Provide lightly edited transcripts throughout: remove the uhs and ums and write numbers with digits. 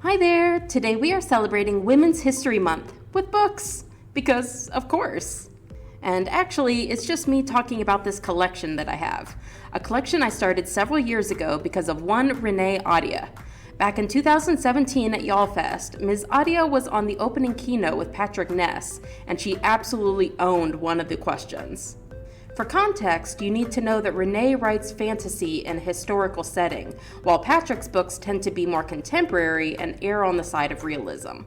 Hi there! Today we are celebrating Women's History Month with books, because of course. And actually, it's just me talking about this collection that I have. A collection I started several years ago because of one Renee Adia. Back in 2017 at YALLFest, Ms. Adia was on the opening keynote with Patrick Ness, and she absolutely owned one of the questions. For context, you need to know that Renee writes fantasy in a historical setting, while Patrick's books tend to be more contemporary and err on the side of realism.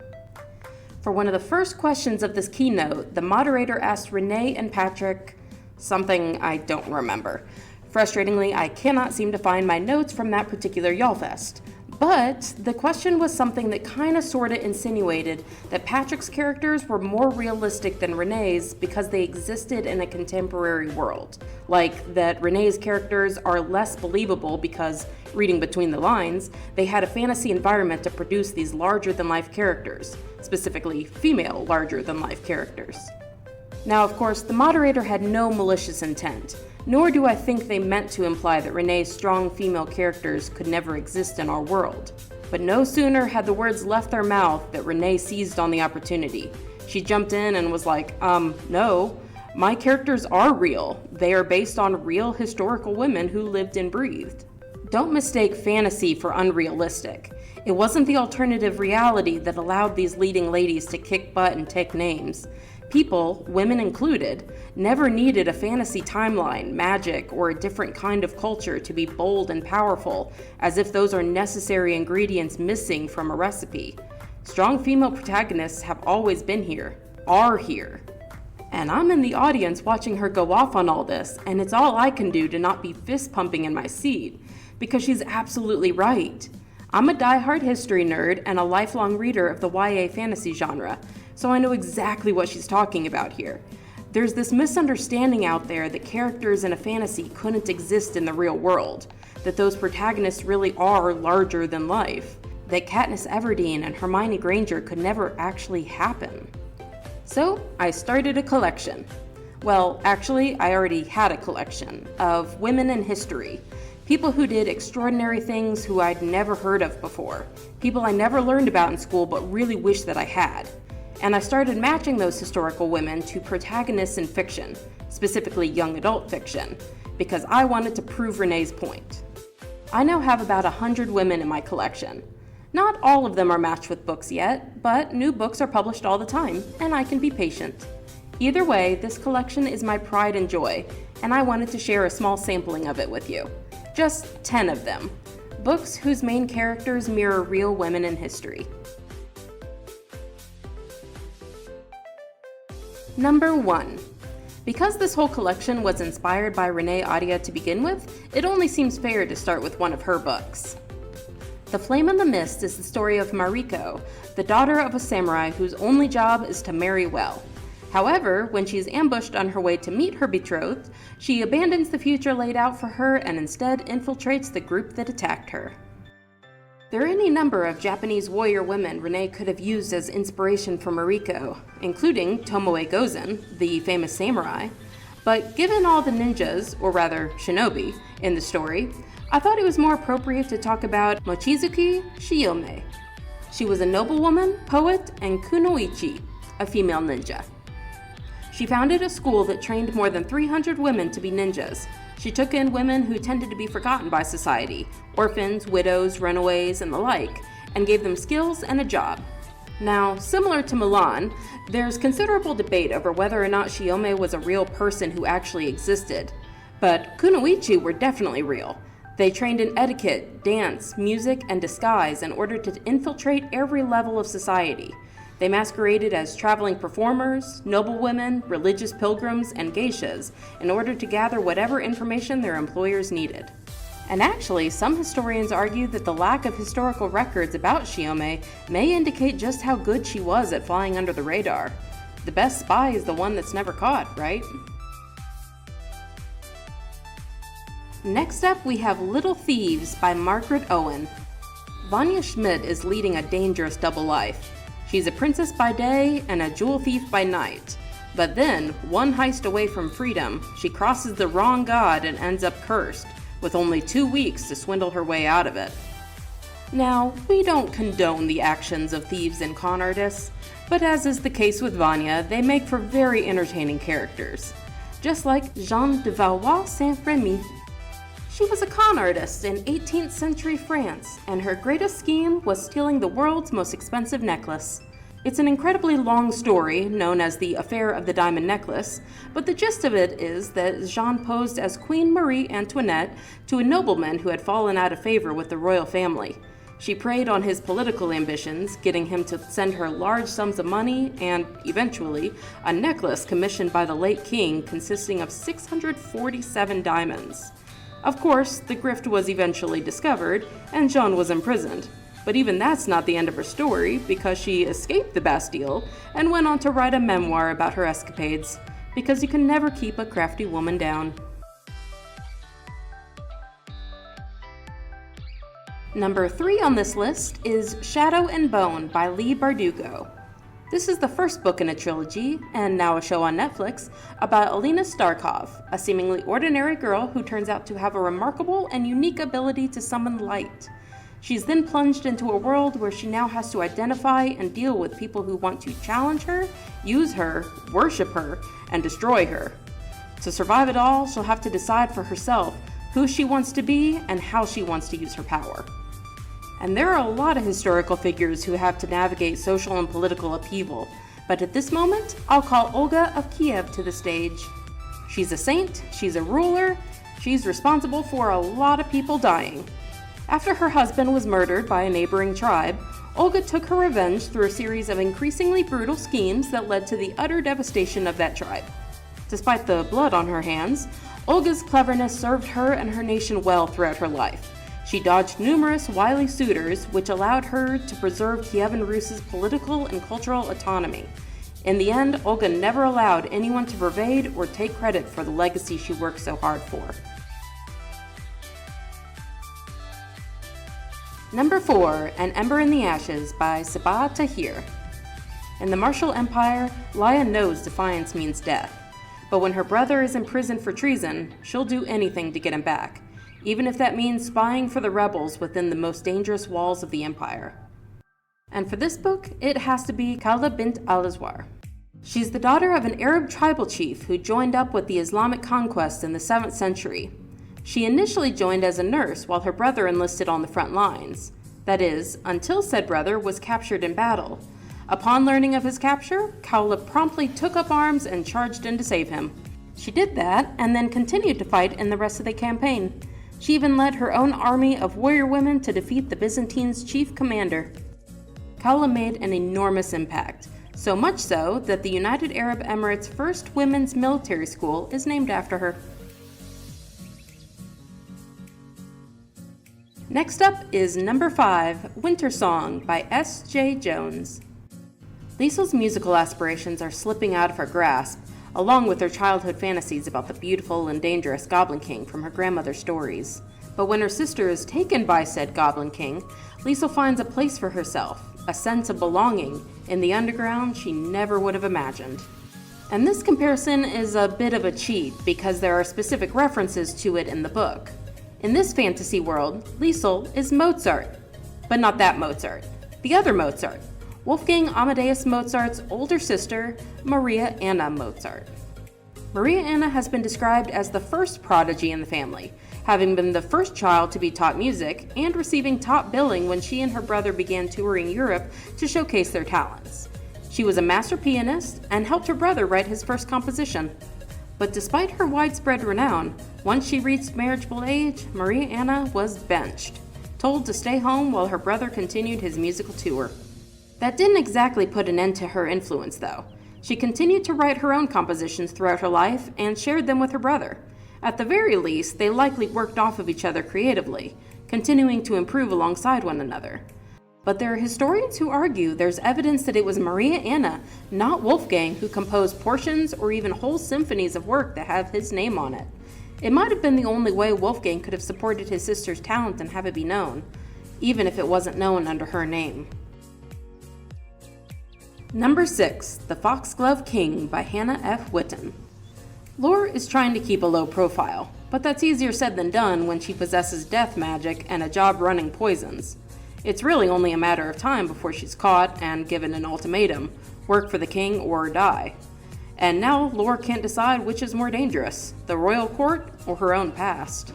For one of the first questions of this keynote, the moderator asked Renee and Patrick something I don't remember. Frustratingly, I cannot seem to find my notes from that particular YALLFest. But the question was something that kinda sorta insinuated that Patrick's characters were more realistic than Renee's because they existed in a contemporary world. Like that Renee's characters are less believable because, reading between the lines, they had a fantasy environment to produce these larger-than-life characters, specifically female larger-than-life characters. Now, of course, the moderator had no malicious intent, nor do I think they meant to imply that Renee's strong female characters could never exist in our world. But no sooner had the words left their mouth that Renee seized on the opportunity. She jumped in and was like, no, my characters are real. They are based on real historical women who lived and breathed. Don't mistake fantasy for unrealistic. It wasn't the alternative reality that allowed these leading ladies to kick butt and take names. People, women included, never needed a fantasy timeline, magic, or a different kind of culture to be bold and powerful, as if those are necessary ingredients missing from a recipe. Strong female protagonists have always been here, are here. And I'm in the audience watching her go off on all this, and it's all I can do to not be fist pumping in my seat, because she's absolutely right. I'm a diehard history nerd and a lifelong reader of the YA fantasy genre, so I know exactly what she's talking about here. There's this misunderstanding out there that characters in a fantasy couldn't exist in the real world, that those protagonists really are larger than life, that Katniss Everdeen and Hermione Granger could never actually happen. So I started a collection. Well, actually, I already had a collection of women in history. People who did extraordinary things who I'd never heard of before. People I never learned about in school but really wish that I had. And I started matching those historical women to protagonists in fiction, specifically young adult fiction, because I wanted to prove Renee's point. I now have about 100 women in my collection. Not all of them are matched with books yet, but new books are published all the time, and I can be patient. Either way, this collection is my pride and joy, and I wanted to share a small sampling of it with you. Just 10 of them. Books whose main characters mirror real women in history. Number 1. Because this whole collection was inspired by Renee Adia to begin with, it only seems fair to start with one of her books. The Flame in the Mist is the story of Mariko, the daughter of a samurai whose only job is to marry well. However, when she is ambushed on her way to meet her betrothed, she abandons the future laid out for her and instead infiltrates the group that attacked her. There are any number of Japanese warrior women Renee could have used as inspiration for Mariko, including Tomoe Gozen, the famous samurai, but given all the ninjas, or rather shinobi, in the story, I thought it was more appropriate to talk about Mochizuki Shiyome. She was a noblewoman, poet, and kunoichi, a female ninja. She founded a school that trained more than 300 women to be ninjas. She took in women who tended to be forgotten by society, orphans, widows, runaways, and the like, and gave them skills and a job. Now, similar to Milan, there's considerable debate over whether or not Shiyome was a real person who actually existed. But kunoichi were definitely real. They trained in etiquette, dance, music, and disguise in order to infiltrate every level of society. They masqueraded as traveling performers, noblewomen, religious pilgrims, and geishas in order to gather whatever information their employers needed. And actually, some historians argue that the lack of historical records about Shiyome may indicate just how good she was at flying under the radar. The best spy is the one that's never caught, right? Next up, we have Little Thieves by Margaret Owen. Vanya Schmidt is leading a dangerous double life. She's a princess by day and a jewel thief by night. But then, one heist away from freedom, she crosses the wrong god and ends up cursed, with only 2 weeks to swindle her way out of it. Now, we don't condone the actions of thieves and con artists, but as is the case with Vanya, they make for very entertaining characters. Just like Jeanne de Valois Saint-Remy. She was a con artist in 18th century France, and her greatest scheme was stealing the world's most expensive necklace. It's an incredibly long story, known as the Affair of the Diamond Necklace, but the gist of it is that Jeanne posed as Queen Marie Antoinette to a nobleman who had fallen out of favor with the royal family. She preyed on his political ambitions, getting him to send her large sums of money and, eventually, a necklace commissioned by the late king consisting of 647 diamonds. Of course, the grift was eventually discovered, and Jeanne was imprisoned. But even that's not the end of her story, because she escaped the Bastille and went on to write a memoir about her escapades, because you can never keep a crafty woman down. Number 3 on this list is Shadow and Bone by Leigh Bardugo. This is the first book in a trilogy, and now a show on Netflix, about Alina Starkov, a seemingly ordinary girl who turns out to have a remarkable and unique ability to summon light. She's then plunged into a world where she now has to identify and deal with people who want to challenge her, use her, worship her, and destroy her. To survive it all, she'll have to decide for herself who she wants to be and how she wants to use her power. And there are a lot of historical figures who have to navigate social and political upheaval, but at this moment, I'll call Olga of Kiev to the stage. She's a saint, she's a ruler, she's responsible for a lot of people dying. After her husband was murdered by a neighboring tribe, Olga took her revenge through a series of increasingly brutal schemes that led to the utter devastation of that tribe. Despite the blood on her hands, Olga's cleverness served her and her nation well throughout her life. She dodged numerous wily suitors, which allowed her to preserve Kievan Rus's political and cultural autonomy. In the end, Olga never allowed anyone to pervade or take credit for the legacy she worked so hard for. Number 4, An Ember in the Ashes by Sabah Tahir. In the Marshall Empire, Laya knows defiance means death. But when her brother is in prison for treason, she'll do anything to get him back, even if that means spying for the rebels within the most dangerous walls of the empire. And for this book, it has to be Khalda bint al-Azwar. She's the daughter of an Arab tribal chief who joined up with the Islamic conquest in the 7th century. She initially joined as a nurse while her brother enlisted on the front lines. That is, until said brother was captured in battle. Upon learning of his capture, Khawla promptly took up arms and charged in to save him. She did that, and then continued to fight in the rest of the campaign. She even led her own army of warrior women to defeat the Byzantines' chief commander. Khawla made an enormous impact, so much so that the United Arab Emirates' first women's military school is named after her. Next up is number 5, Winter Song by S.J. Jones. Liesel's musical aspirations are slipping out of her grasp, along with her childhood fantasies about the beautiful and dangerous Goblin King from her grandmother's stories. But when her sister is taken by said Goblin King, Liesel finds a place for herself, a sense of belonging, in the underground she never would have imagined. And this comparison is a bit of a cheat because there are specific references to it in the book. In this fantasy world, Liesel is Mozart, but not that Mozart, the other Mozart, Wolfgang Amadeus Mozart's older sister, Maria Anna Mozart. Maria Anna has been described as the first prodigy in the family, having been the first child to be taught music and receiving top billing when she and her brother began touring Europe to showcase their talents. She was a master pianist and helped her brother write his first composition. But despite her widespread renown, once she reached marriageable age, Maria Anna was benched, told to stay home while her brother continued his musical tour. That didn't exactly put an end to her influence, though. She continued to write her own compositions throughout her life and shared them with her brother. At the very least, they likely worked off of each other creatively, continuing to improve alongside one another. But there are historians who argue there's evidence that it was Maria Anna, not Wolfgang, who composed portions or even whole symphonies of work that have his name on it. It might have been the only way Wolfgang could have supported his sister's talent and have it be known, even if it wasn't known under her name. Number 6, The Foxglove King by Hannah F. Witten. Lore is trying to keep a low profile, but that's easier said than done when she possesses death magic and a job running poisons. It's really only a matter of time before she's caught and given an ultimatum: work for the king or die. And now Lore can't decide which is more dangerous, the royal court or her own past.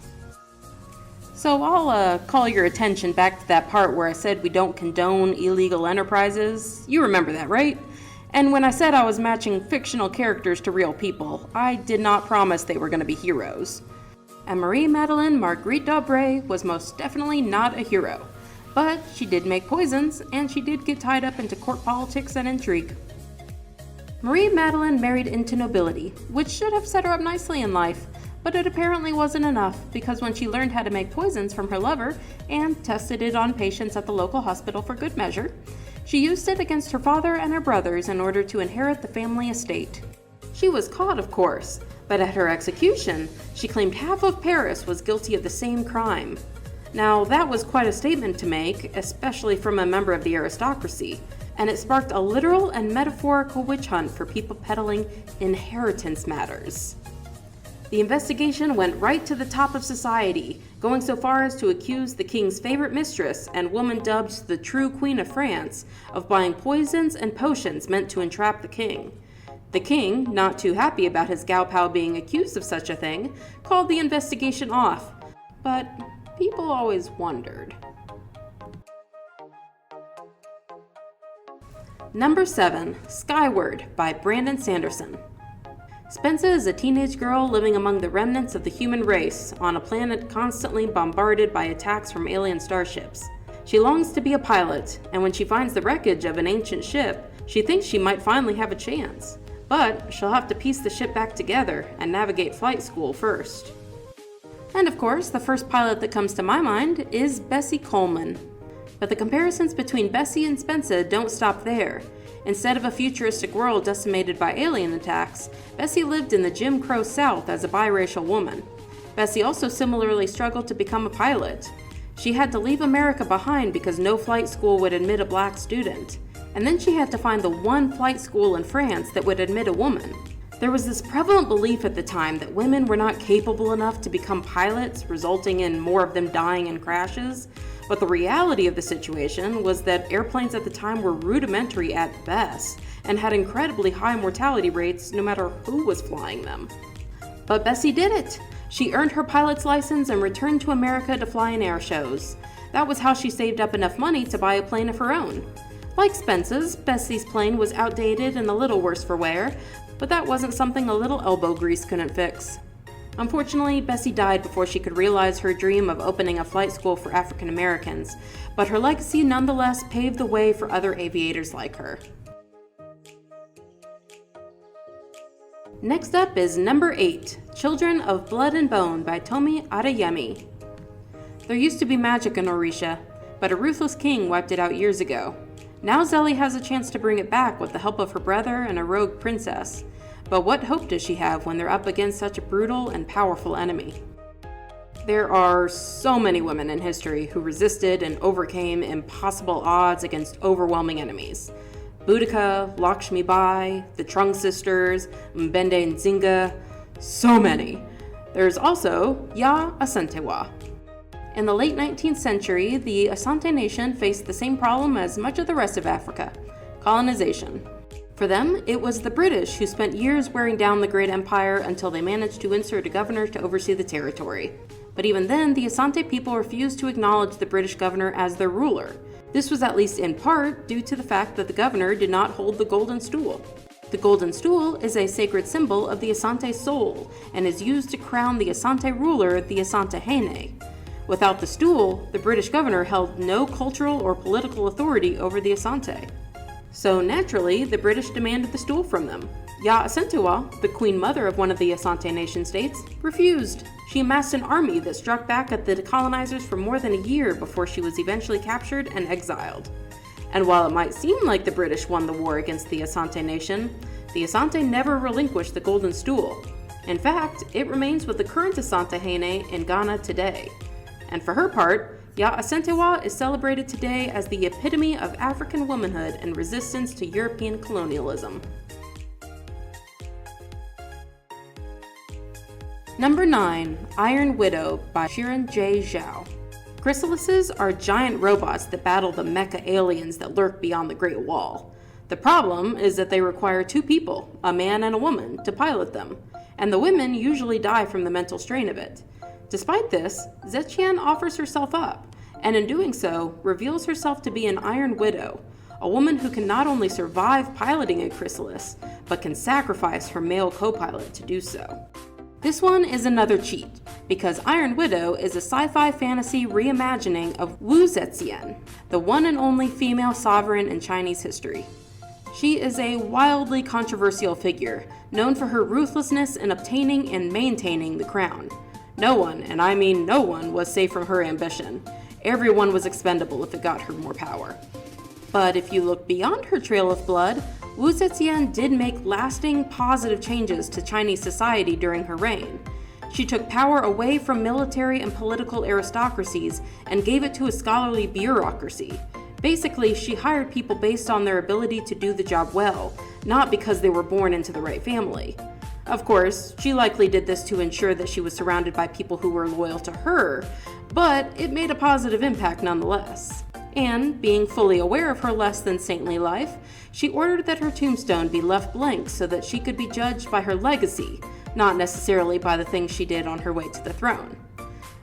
So I'll call your attention back to that part where I said we don't condone illegal enterprises. You remember that, right? And when I said I was matching fictional characters to real people, I did not promise they were going to be heroes. And Marie-Madeleine Marguerite d'Aubray was most definitely not a hero. But she did make poisons, and she did get tied up into court politics and intrigue. Marie-Madeleine married into nobility, which should have set her up nicely in life, but it apparently wasn't enough, because when she learned how to make poisons from her lover and tested it on patients at the local hospital for good measure, she used it against her father and her brothers in order to inherit the family estate. She was caught, of course, but at her execution, she claimed half of Paris was guilty of the same crime. Now, that was quite a statement to make, especially from a member of the aristocracy, and it sparked a literal and metaphorical witch hunt for people peddling inheritance matters. The investigation went right to the top of society, going so far as to accuse the king's favorite mistress and woman dubbed the true Queen of France of buying poisons and potions meant to entrap the king. The king, not too happy about his gal pal being accused of such a thing, called the investigation off. But people always wondered. Number 7, Skyward by Brandon Sanderson. Spensa is a teenage girl living among the remnants of the human race on a planet constantly bombarded by attacks from alien starships. She longs to be a pilot, and when she finds the wreckage of an ancient ship, she thinks she might finally have a chance. But she'll have to piece the ship back together and navigate flight school first. And of course, the first pilot that comes to my mind is Bessie Coleman. But the comparisons between Bessie and Spensa don't stop there. Instead of a futuristic world decimated by alien attacks, Bessie lived in the Jim Crow South as a biracial woman. Bessie also similarly struggled to become a pilot. She had to leave America behind because no flight school would admit a black student. And then she had to find the one flight school in France that would admit a woman. There was this prevalent belief at the time that women were not capable enough to become pilots, resulting in more of them dying in crashes. But the reality of the situation was that airplanes at the time were rudimentary at best and had incredibly high mortality rates no matter who was flying them. But Bessie did it! She earned her pilot's license and returned to America to fly in air shows. That was how she saved up enough money to buy a plane of her own. Like Spence's, Bessie's plane was outdated and a little worse for wear, but that wasn't something a little elbow grease couldn't fix. Unfortunately, Bessie died before she could realize her dream of opening a flight school for African Americans, but her legacy nonetheless paved the way for other aviators like her. Next up is number 8, Children of Blood and Bone by Tomi Adeyemi. There used to be magic in Orisha, but a ruthless king wiped it out years ago. Now Zelly has a chance to bring it back with the help of her brother and a rogue princess. But what hope does she have when they're up against such a brutal and powerful enemy? There are so many women in history who resisted and overcame impossible odds against overwhelming enemies. Boudica, Lakshmi Bai, the Trung sisters, Mbende Nzinga, so many. There's also Ya Asantewa. In the late 19th century, the Asante nation faced the same problem as much of the rest of Africa: colonization. For them, it was the British who spent years wearing down the great empire until they managed to insert a governor to oversee the territory. But even then, the Asante people refused to acknowledge the British governor as their ruler. This was at least in part due to the fact that the governor did not hold the golden stool. The golden stool is a sacred symbol of the Asante soul and is used to crown the Asante ruler, the Asante Hene. Without the stool, the British governor held no cultural or political authority over the Asante. So naturally, the British demanded the stool from them. Ya Asantewa, the queen mother of one of the Asante nation states, refused. She amassed an army that struck back at the colonizers for more than a year before she was eventually captured and exiled. And while it might seem like the British won the war against the Asante nation, the Asante never relinquished the golden stool. In fact, it remains with the current Asante Hene in Ghana today. And for her part, Ya Asantewa is celebrated today as the epitome of African womanhood and resistance to European colonialism. Number 9, Iron Widow by Shirin J. Zhao. Chrysalises are giant robots that battle the mecha aliens that lurk beyond the Great Wall. The problem is that they require two people, a man and a woman, to pilot them, and the women usually die from the mental strain of it. Despite this, Zetian offers herself up, and in doing so, reveals herself to be an Iron Widow, a woman who can not only survive piloting a chrysalis, but can sacrifice her male co-pilot to do so. This one is another cheat, because Iron Widow is a sci-fi fantasy reimagining of Wu Zetian, the one and only female sovereign in Chinese history. She is a wildly controversial figure, known for her ruthlessness in obtaining and maintaining the crown. No one, and I mean no one, was safe from her ambition. Everyone was expendable if it got her more power. But if you look beyond her trail of blood, Wu Zetian did make lasting positive changes to Chinese society during her reign. She took power away from military and political aristocracies and gave it to a scholarly bureaucracy. Basically, she hired people based on their ability to do the job well, not because they were born into the right family. Of course, she likely did this to ensure that she was surrounded by people who were loyal to her, but it made a positive impact nonetheless. And, being fully aware of her less than saintly life, she ordered that her tombstone be left blank so that she could be judged by her legacy, not necessarily by the things she did on her way to the throne.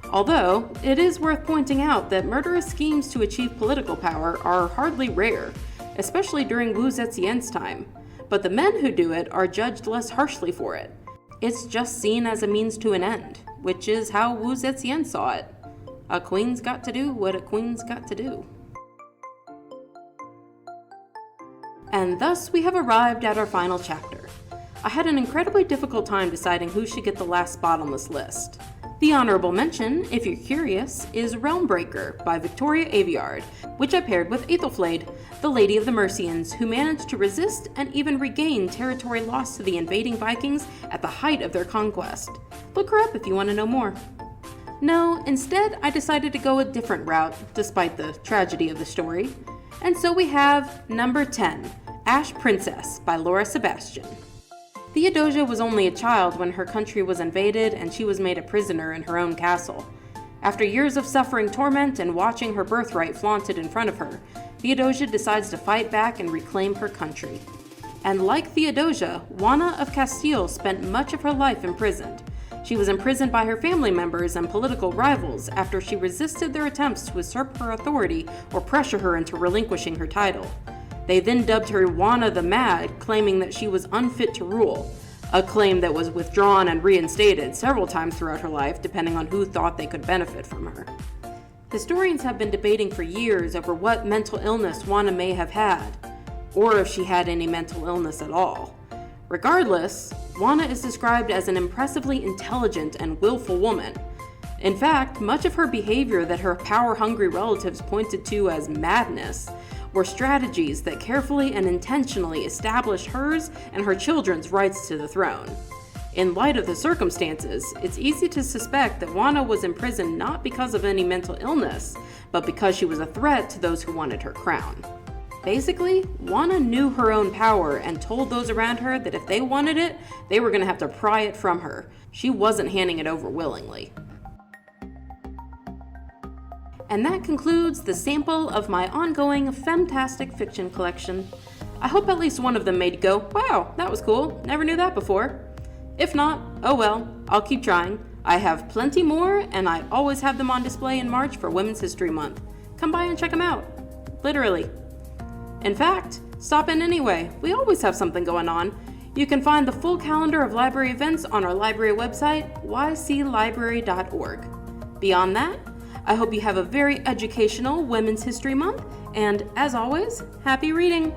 Although, it is worth pointing out that murderous schemes to achieve political power are hardly rare, especially during Wu Zetian's time, but the men who do it are judged less harshly for it. It's just seen as a means to an end, which is how Wu Zetian saw it. A queen's got to do what a queen's got to do. And thus we have arrived at our final chapter. I had an incredibly difficult time deciding who should get the last spot on this list. The honorable mention, if you're curious, is Realmbreaker by Victoria Aveyard, which I paired with Aethelflaed, the Lady of the Mercians, who managed to resist and even regain territory lost to the invading Vikings at the height of their conquest. Look her up if you want to know more. No, instead I decided to go a different route, despite the tragedy of the story. And so we have number 10, Ash Princess by Laura Sebastian. Theodosia was only a child when her country was invaded and she was made a prisoner in her own castle. After years of suffering torment and watching her birthright flaunted in front of her, Theodosia decides to fight back and reclaim her country. And like Theodosia, Juana of Castile spent much of her life imprisoned. She was imprisoned by her family members and political rivals after she resisted their attempts to usurp her authority or pressure her into relinquishing her title. They then dubbed her Juana the Mad, claiming that she was unfit to rule, a claim that was withdrawn and reinstated several times throughout her life, depending on who thought they could benefit from her. Historians have been debating for years over what mental illness Juana may have had, or if she had any mental illness at all. Regardless, Juana is described as an impressively intelligent and willful woman. In fact, much of her behavior that her power-hungry relatives pointed to as madness were strategies that carefully and intentionally established hers and her children's rights to the throne. In light of the circumstances, it's easy to suspect that Juana was imprisoned not because of any mental illness, but because she was a threat to those who wanted her crown. Basically, Juana knew her own power and told those around her that if they wanted it, they were going to have to pry it from her. She wasn't handing it over willingly. And that concludes the sample of my ongoing fantastic fiction collection. I hope at least one of them made you go, wow, that was cool, never knew that before. If not, oh well, I'll keep trying. I have plenty more, and I always have them on display in March for Women's History Month. Come by and check them out. Literally. In fact, stop in anyway. We always have something going on. You can find the full calendar of library events on our library website, yclibrary.org. Beyond that, I hope you have a very educational Women's History Month, and as always, happy reading!